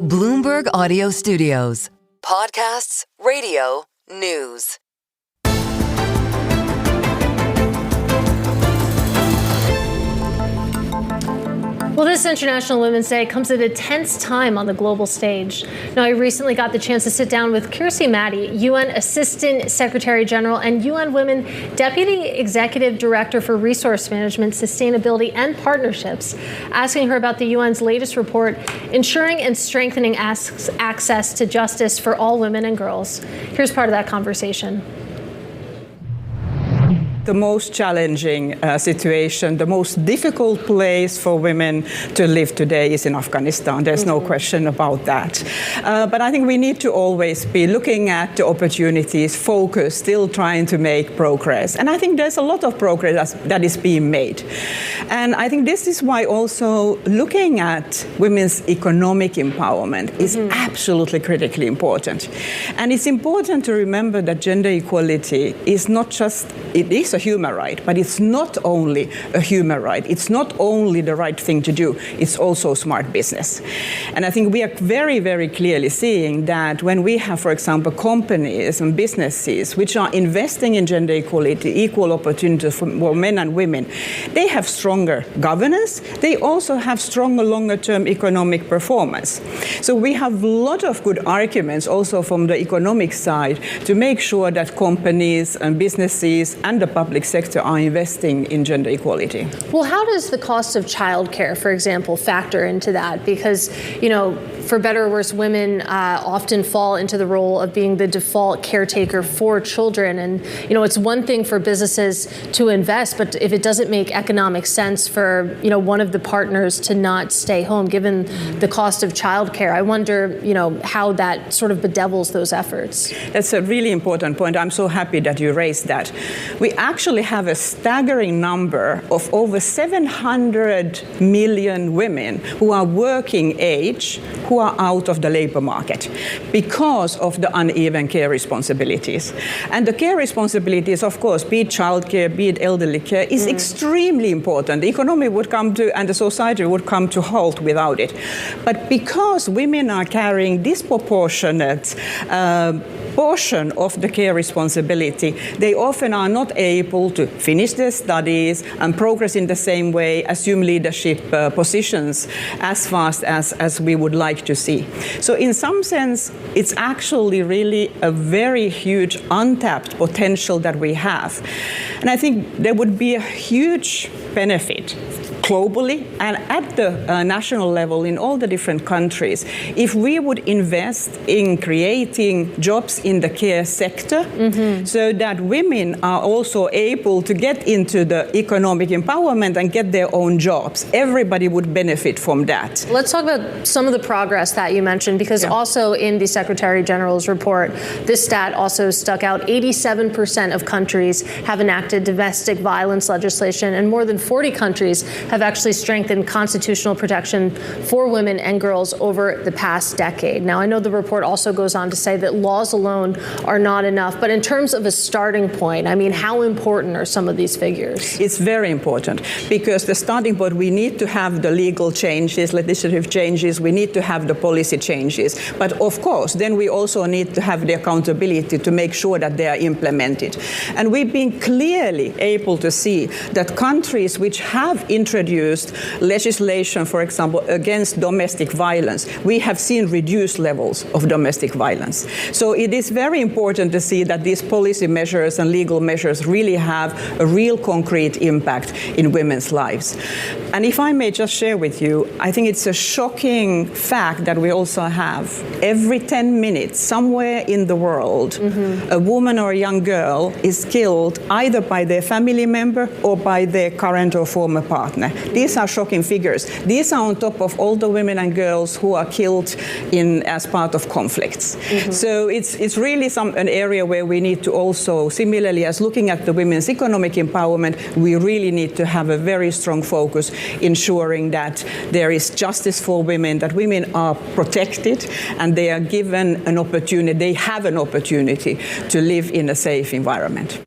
Bloomberg Audio Studios. Podcasts, radio, news. Well, this International Women's Day comes at a tense time on the global stage. Now, I recently got the chance to sit down with Kirsi Madi, UN Assistant Secretary General and UN Women Deputy Executive Director for Resource Management, Sustainability and Partnerships, asking her about the UN's latest report, ensuring and strengthening access to justice for all women and girls. Here's part of that conversation. The most challenging situation, the most difficult place for women to live today is in Afghanistan. There's no question about that. But I think we need to always be looking at the opportunities, focused, still trying to make progress. And I think there's a lot of progress that is being made. And I think this is why also looking at women's economic empowerment is absolutely critically important. And it's important to remember that gender equality is not just, it is a human right, but it's not only a human right. It's not only the right thing to do, it's also smart business. And I think we are very, very clearly seeing that when we have, for example, companies and businesses which are investing in gender equality, equal opportunities for men and women, they have stronger governance. They also have stronger longer-term economic performance. So we have a lot of good arguments also from the economic side to make sure that companies and businesses and the public sector are investing in gender equality. Well, how does the cost of childcare, for example, factor into that? Because, you know, for better or worse, women often fall into the role of being the default caretaker for children. And, you know, it's one thing for businesses to invest, but if it doesn't make economic sense for, you know, one of the partners to not stay home, given the cost of childcare, I wonder, you know, how that sort of bedevils those efforts. That's a really important point. I'm so happy that you raised that. We actually have a staggering number of over 700 million women who are working age, who are out of the labor market because of the uneven care responsibilities. And the care responsibilities, of course, be it childcare, be it elderly care, is extremely important. The economy would come to, and the society would come to halt without it. But because women are carrying disproportionate portion of the care responsibility, they often are not able to finish their studies and progress in the same way, assume leadership positions as fast as we would like to see. So in some sense, it's actually really a very huge untapped potential that we have. And I think there would be a huge benefit globally and at the national level in all the different countries if we would invest in creating jobs in the care sector so that women are also able to get into the economic empowerment and get their own jobs. Everybody would benefit from that. Let's talk about some of the progress that you mentioned, because also in the Secretary General's report, this stat also stuck out. 87% of countries have enacted domestic violence legislation, and more than 40 countries have actually strengthened constitutional protection for women and girls over the past decade. Now, I know the report also goes on to say that laws alone are not enough, but in terms of a starting point, I mean, how important are some of these figures? It's very important because the starting point, we need to have the legal changes, legislative changes, we need to have the policy changes. But of course, then we also need to have the accountability to make sure that they are implemented. And we've been clearly able to see that countries which have introduced legislation, for example, against domestic violence, we have seen reduced levels of domestic violence. So it is very important to see that these policy measures and legal measures really have a real concrete impact in women's lives. And if I may just share with you, I think it's a shocking fact that we also have every 10 minutes somewhere in the world, a woman or a young girl is killed either by their family member or by their current or former partner. These are shocking figures. These are on top of all the women and girls who are killed as part of conflicts. So it's really an area where we need to also, similarly as looking at the women's economic empowerment, we really need to have a very strong focus ensuring that there is justice for women, that women are protected and they are given an opportunity, they have an opportunity to live in a safe environment.